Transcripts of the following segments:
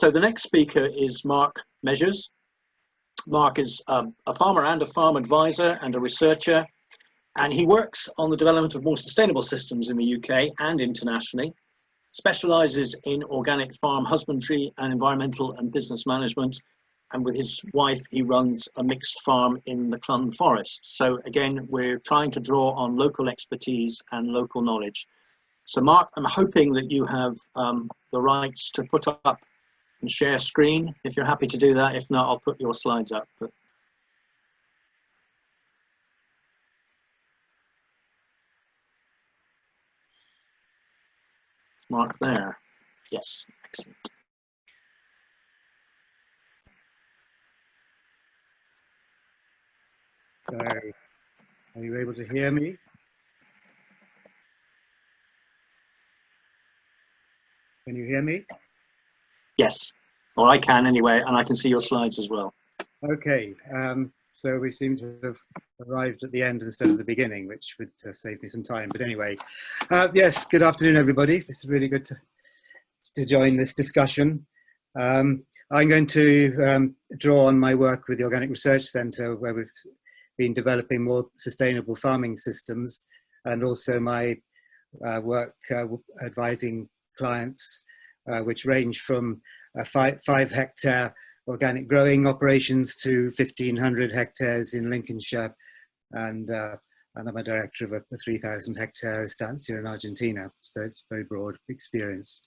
So the next speaker is Mark Measures. Mark is a farmer and a farm advisor and a researcher, and he works on the development of more sustainable systems in the UK and internationally, specialises in organic farm husbandry and environmental and business management, and with his wife he runs a mixed farm in the Clun Forest. So again, we're trying to draw on local expertise and local knowledge. So Mark, I'm hoping that you have the rights to put up and share screen, if you're happy to do that. If not, I'll put your slides up. But Mark there. Yes, excellent. So, are you able to hear me? Can you hear me? Yes, or I can anyway, and I can see your slides as well. Okay, so we seem to have arrived at the end instead of the beginning, which would save me some time. But anyway, yes, good afternoon, everybody. It's really good to join this discussion. I'm going to draw on my work with the Organic Research Centre, where we've been developing more sustainable farming systems, and also my work advising clients, which range from 5-hectare organic growing operations to 1,500 hectares in Lincolnshire, and I'm a director of a 3,000 hectare estancia in Argentina, so it's a very broad experience.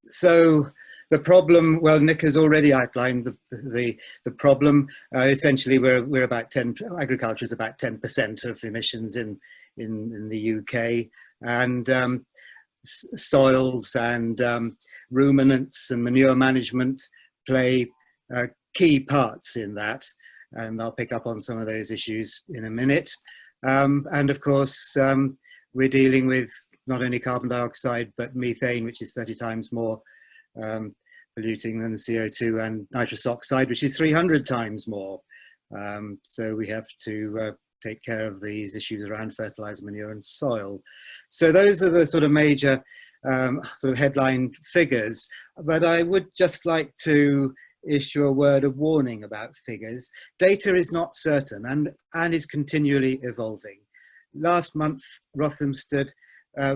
So the problem, well, Nick has already outlined the problem. Essentially, we're about agriculture is about 10% of emissions in the UK, and soils and ruminants and manure management play key parts in that, and I'll pick up on some of those issues in a minute. And of course, we're dealing with not only carbon dioxide but methane, which is 30 times more polluting than CO2, and nitrous oxide, which is 300 times more. So we have to take care of these issues around fertilizer, manure and soil. So those are the sort of major sort of headline figures, but I would just like to issue a word of warning about figures. Data is not certain and is continually evolving. Last month, Rothamsted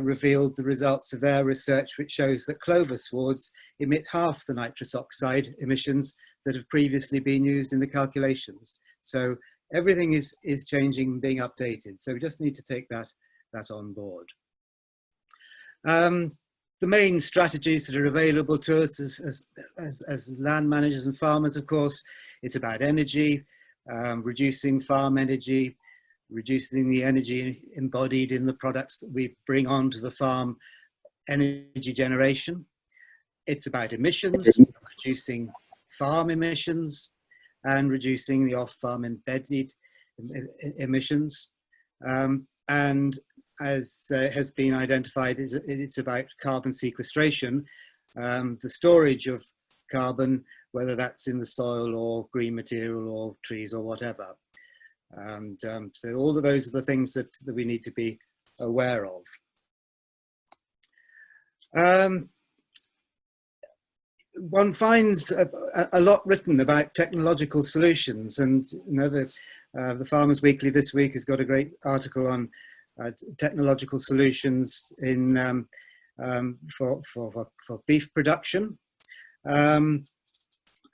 revealed the results of their research, which shows that clover swards emit half the nitrous oxide emissions that have previously been used in the calculations. So everything is changing, being updated. So we just need to take that on board. The main strategies that are available to us as land managers and farmers, of course, it's about energy, reducing farm energy, reducing the energy embodied in the products that we bring onto the farm, energy generation. It's about emissions, reducing farm emissions and reducing the off-farm embedded emissions. And as has been identified, it's about carbon sequestration, the storage of carbon, whether that's in the soil or green material or trees or whatever. And so all of those are the things that we need to be aware of. One finds a lot written about technological solutions, and you know, the Farmers Weekly this week has got a great article on technological solutions in for beef production, and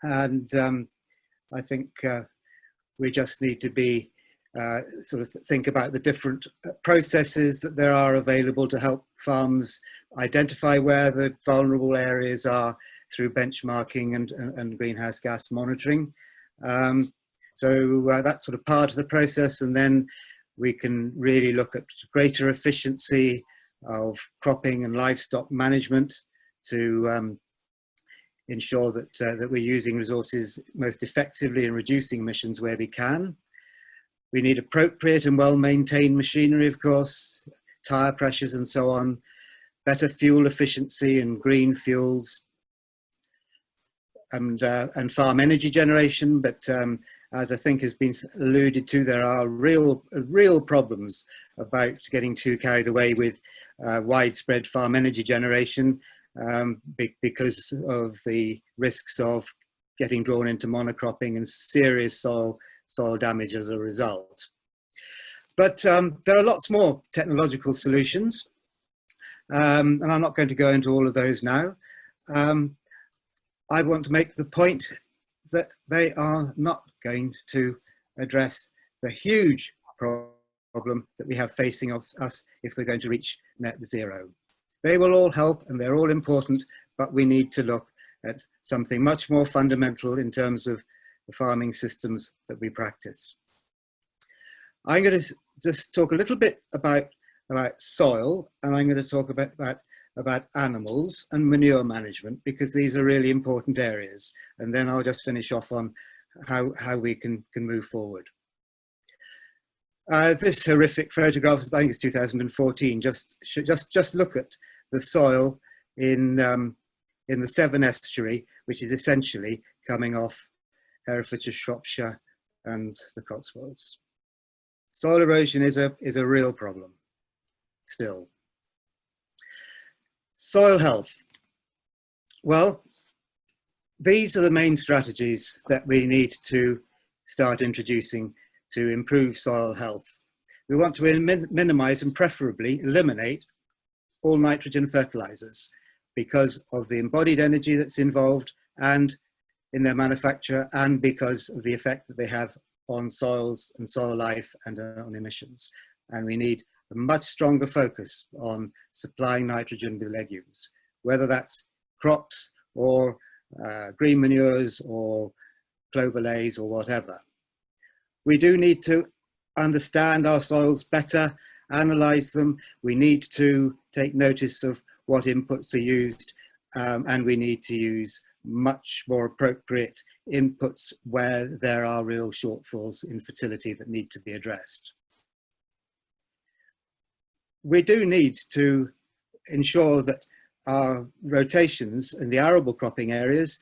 I think we just need to be sort of think about the different processes that there are available to help farms identify where the vulnerable areas are through benchmarking and greenhouse gas monitoring. So that's sort of part of the process, and then we can really look at greater efficiency of cropping and livestock management to ensure that, that we're using resources most effectively and reducing emissions where we can. We need appropriate and well-maintained machinery, of course, tyre pressures and so on, better fuel efficiency and green fuels, and farm energy generation. But as I think has been alluded to, there are real problems about getting too carried away with widespread farm energy generation. because of the risks of getting drawn into monocropping and serious soil damage as a result. But there are lots more technological solutions, and I'm not going to go into all of those now. I want to make the point that they are not going to address the huge problem that we have facing us if we're going to reach net zero. They will all help and they're all important, but we need to look at something much more fundamental in terms of the farming systems that we practice. I'm going to just talk a little bit about soil, and I'm going to talk about animals and manure management, because these are really important areas. And then I'll just finish off on how we can move forward. This horrific photograph, I think it's 2014, just look at the soil in the Severn estuary, which is essentially coming off Herefordshire, Shropshire and the Cotswolds. Soil erosion is a real problem still. Soil health. Well, these are the main strategies that we need to start introducing to improve soil health. We want to minimize and preferably eliminate all nitrogen fertilizers because of the embodied energy that's involved and in their manufacture, and because of the effect that they have on soils and soil life and on emissions. And we need a much stronger focus on supplying nitrogen with legumes, whether that's crops or green manures or clover lays or whatever. We do need to understand our soils better, analyze them. We need to take notice of what inputs are used, and we need to use much more appropriate inputs where there are real shortfalls in fertility that need to be addressed. We do need to ensure that our rotations in the arable cropping areas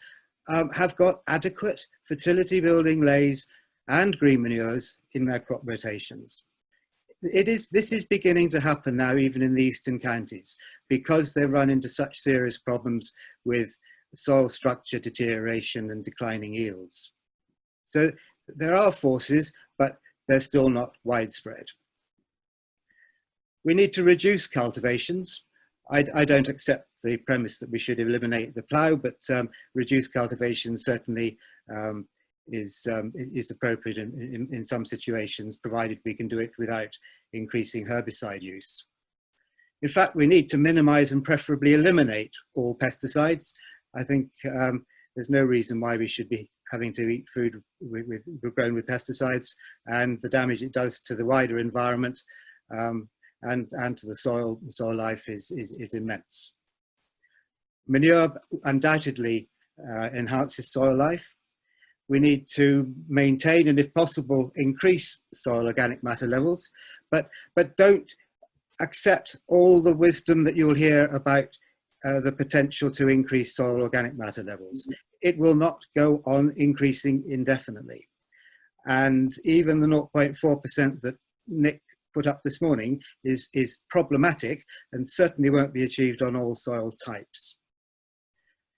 have got adequate fertility building lays and green manures in their crop rotations. This is beginning to happen now, even in the eastern counties, because they run into such serious problems with soil structure deterioration and declining yields. So there are forces, but they're still not widespread. We need to reduce cultivations. I don't accept the premise that we should eliminate the plough, but reduce cultivation certainly is appropriate in some situations, provided we can do it without increasing herbicide use. In fact, we need to minimize and preferably eliminate all pesticides. I think there's no reason why we should be having to eat food grown with pesticides, and the damage it does to the wider environment and to the soil life is immense. Manure undoubtedly enhances soil life. We need to maintain and, if possible, increase soil organic matter levels, but don't accept all the wisdom that you'll hear about the potential to increase soil organic matter levels. It will not go on increasing indefinitely. And even the 0.4% that Nick put up this morning is problematic and certainly won't be achieved on all soil types.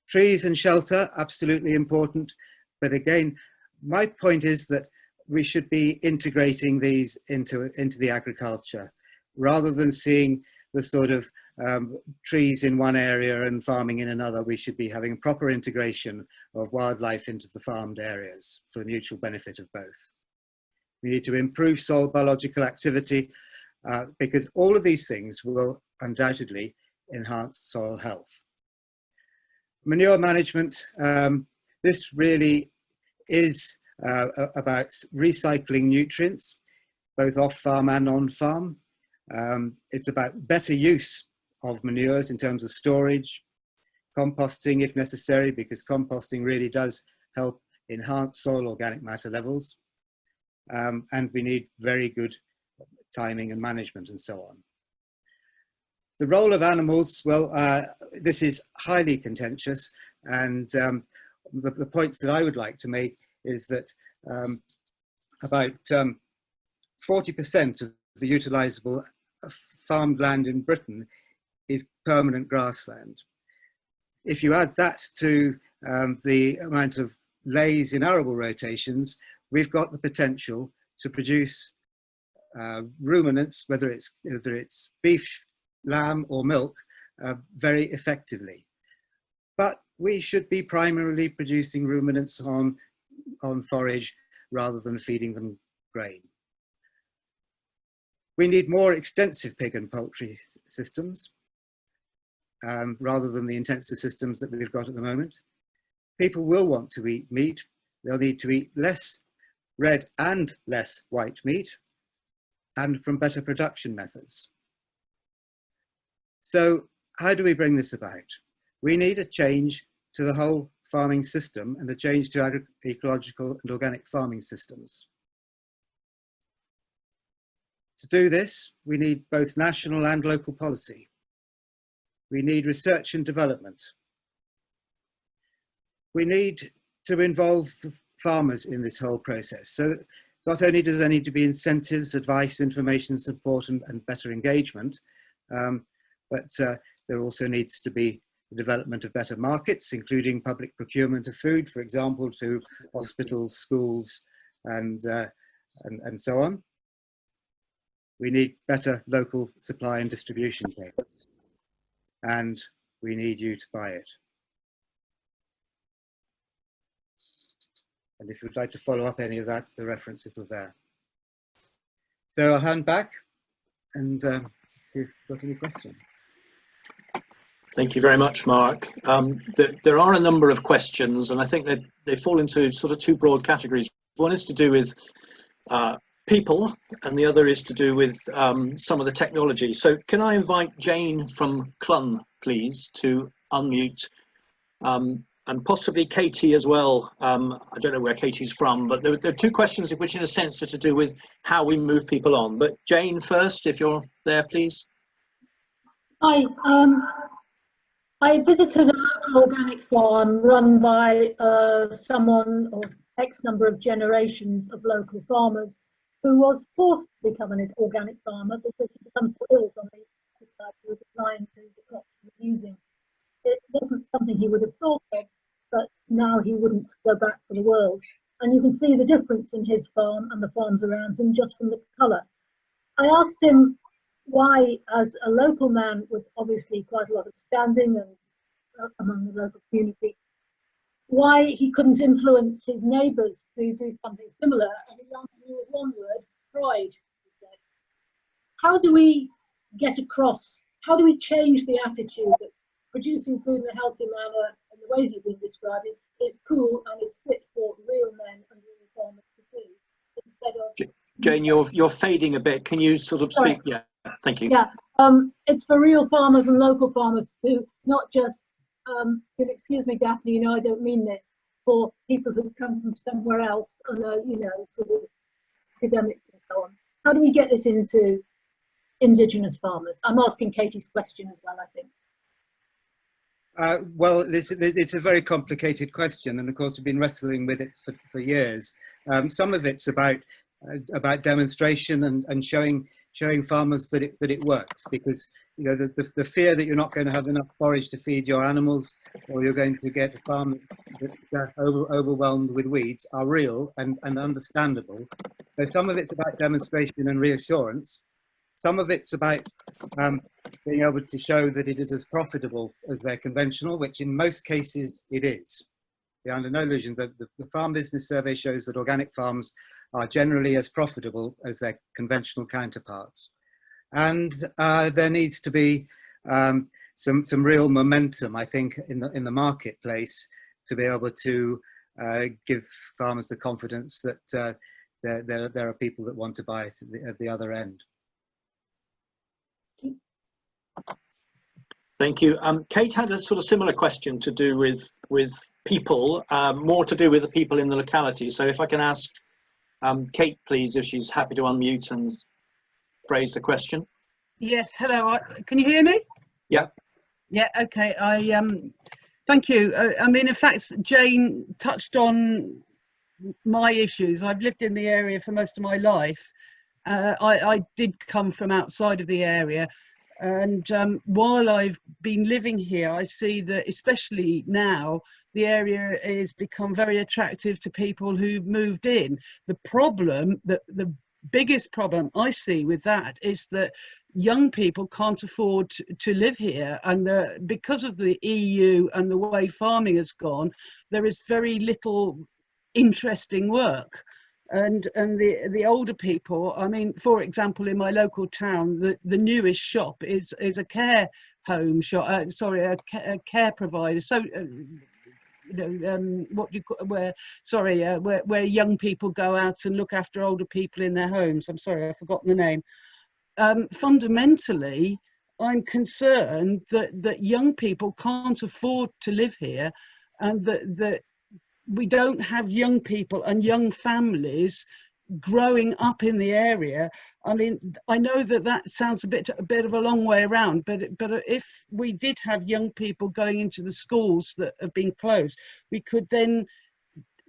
Trees and shelter, absolutely important. But again, my point is that we should be integrating these into the agriculture, rather than seeing the sort of trees in one area and farming in another. We should be having proper integration of wildlife into the farmed areas for the mutual benefit of both. We need to improve soil biological activity because all of these things will undoubtedly enhance soil health. Manure management, this really is about recycling nutrients, both off-farm and on-farm. It's about better use of manures in terms of storage, composting if necessary, because composting really does help enhance soil organic matter levels. And we need very good timing and management and so on. The role of animals, well, this is highly contentious, and the points that I would like to make is that about 40% of the utilisable farmed land in Britain is permanent grassland. if you add that to the amount of lays in arable rotations, we've got the potential to produce ruminants, whether it's beef, lamb or milk, very effectively. But we should be primarily producing ruminants on forage rather than feeding them grain. We need more extensive pig and poultry systems rather than the intensive systems that we've got at the moment. People will want to eat meat. They'll need to eat less red and less white meat, and from better production methods. So how do we bring this about? We need a change to the whole farming system and a change to ecological and organic farming systems. To do this, we need both national and local policy. We need research and development. We need to involve farmers in this whole process. So not only does there need to be incentives, advice, information, support, and better engagement, but there also needs to be the development of better markets, including public procurement of food, for example, to hospitals, schools, and so on. We need better local supply and distribution chains, and we need you to buy it. And if you'd like to follow up any of that, the references are there. So I'll hand back and see if you've got any questions. Thank you very much, Mark. There are a number of questions, and I think that they fall into sort of two broad categories. One is to do with people, and the other is to do with some of the technology. So can I invite Jane from Clun, please, to unmute, and possibly Katie as well. I don't know where Katie's from, but there are two questions which in a sense are to do with how we move people on. But Jane first, if you're there, please. Hi, I visited a local organic farm run by someone or X number of generations of local farmers who was forced to become an organic farmer because he became so ill from the pesticide he was applying to the crops he was using. It wasn't something he would have thought of, but now he wouldn't go back for the world. And you can see the difference in his farm and the farms around him just from the colour. I asked him why, as a local man with obviously quite a lot of standing and among the local community, why he couldn't influence his neighbours to do something similar. And he answered me with one word: pride, he said. How do we get across, how do we change the attitude that producing food in a healthy manner and the ways you've been describing is cool and is fit for real men and real farmers to do, instead of... Jane, you're fading a bit. Can you sort of speak? Yeah, thank you. Yeah, it's for real farmers and local farmers to do, not just, excuse me, Daphne, you know, I don't mean this, for people who come from somewhere else and are, you know, sort of academics and so on. How do we get this into Indigenous farmers? I'm asking Katie's question as well, I think. Well, it's a very complicated question, and of course we've been wrestling with it for years. Some of it's about demonstration and showing farmers that it works, because you know the fear that you're not going to have enough forage to feed your animals, or you're going to get a farm that's overwhelmed with weeds, are real and understandable. So some of it's about demonstration and reassurance. Some of it's about being able to show that it is as profitable as their conventional, which in most cases it is. Yeah, under no illusion, the Farm Business Survey shows that organic farms are generally as profitable as their conventional counterparts. And there needs to be some real momentum, I think, in the marketplace to be able to give farmers the confidence that there are people that want to buy it at the other end. Thank you. Kate had a sort of similar question to do with people, more to do with the people in the locality. So if I can ask Kate, please, if she's happy to unmute and phrase the question. Yes, hello. Can you hear me? Yeah. Yeah, okay. Thank you. I mean, in fact, Jane touched on my issues. I've lived in the area for most of my life. I did come from outside of the area. And while I've been living here, I see that especially now, the area has become very attractive to people who've moved in. The problem, the biggest problem I see with that is that young people can't afford to live here, and because of the EU and the way farming has gone, there is very little interesting work. And the older people, I mean, for example, in my local town, the newest shop is a care home shop, a care provider. So what do you call, where young people go out and look after older people in their homes. I'm sorry, I've forgotten the name. Fundamentally, I'm concerned that young people can't afford to live here, and that we don't have young people and young families growing up in the area. I mean, I know that sounds a bit of a long way around, but if we did have young people going into the schools that have been closed, we could then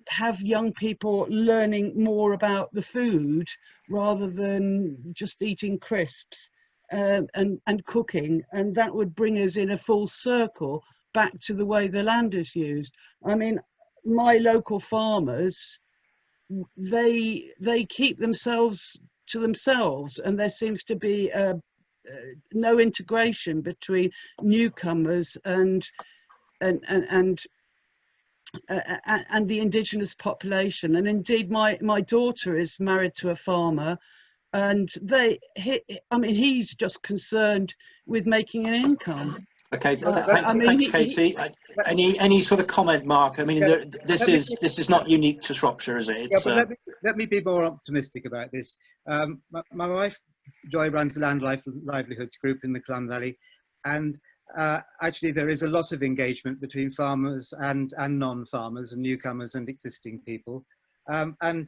have young people learning more about the food rather than just eating crisps and cooking, and that would bring us in a full circle back to the way the land is used. I mean, my local farmers, they keep themselves to themselves, and there seems to be no integration between newcomers and the indigenous population. And indeed, my daughter is married to a farmer, and he's just concerned with making an income. Okay, I mean, thanks, Casey. Any sort of comment, Mark? I mean, Yeah, this is not unique to Shropshire, is it? It's, yeah, but let me be more optimistic about this. My wife, Joy, runs the Land Life Livelihoods group in the Clun Valley, and actually there is a lot of engagement between farmers and non-farmers and newcomers and existing people. And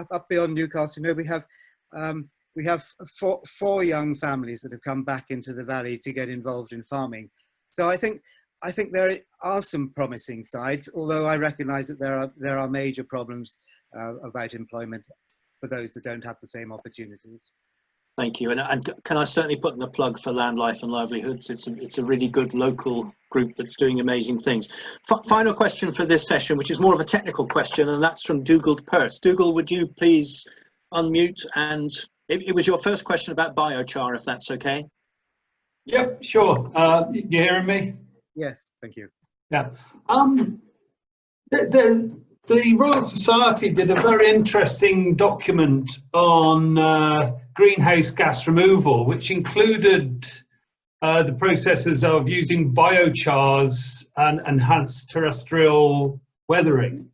up beyond Newcastle, you know, we have four young families that have come back into the valley to get involved in farming. So I think there are some promising sides, although I recognise that there are major problems about employment for those that don't have the same opportunities. Thank you, and can I certainly put in a plug for Land Life and Livelihoods? It's a really good local group that's doing amazing things. Final question for this session, which is more of a technical question, and that's from Dougal Pearce. Dougal, would you please unmute? And it was your first question about biochar, if that's okay. Yep, sure. You hearing me? Yes, thank you. Yeah. The Royal Society did a very interesting document on greenhouse gas removal, which included the processes of using biochars and enhanced terrestrial weathering.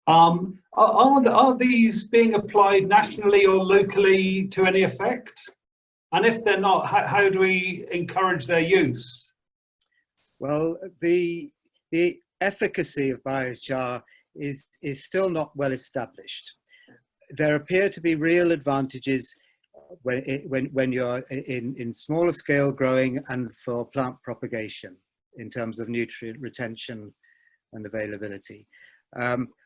Are these being applied nationally or locally to any effect? And if they're not, how do we encourage their use? Well, the efficacy of biochar is still not well established. There appear to be real advantages when you're in smaller scale growing and for plant propagation in terms of nutrient retention and availability.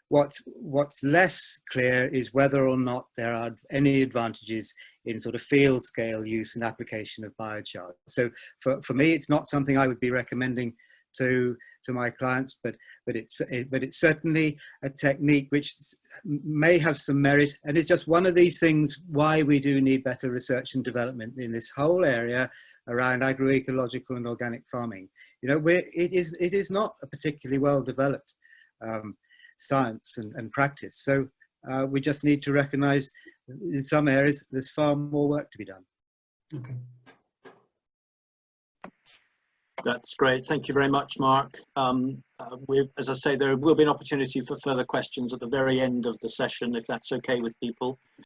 What's less clear is whether or not there are any advantages in sort of field scale use and application of biochar. So for me, it's not something I would be recommending to my clients, but it's certainly a technique which may have some merit, and it's just one of these things why we do need better research and development in this whole area around agroecological and organic farming. You know, it is not a particularly well developed science and practice. So we just need to recognize in some areas there's far more work to be done. Okay. That's great. Thank you very much, Mark. As I say, there will be an opportunity for further questions at the very end of the session, if that's okay with people.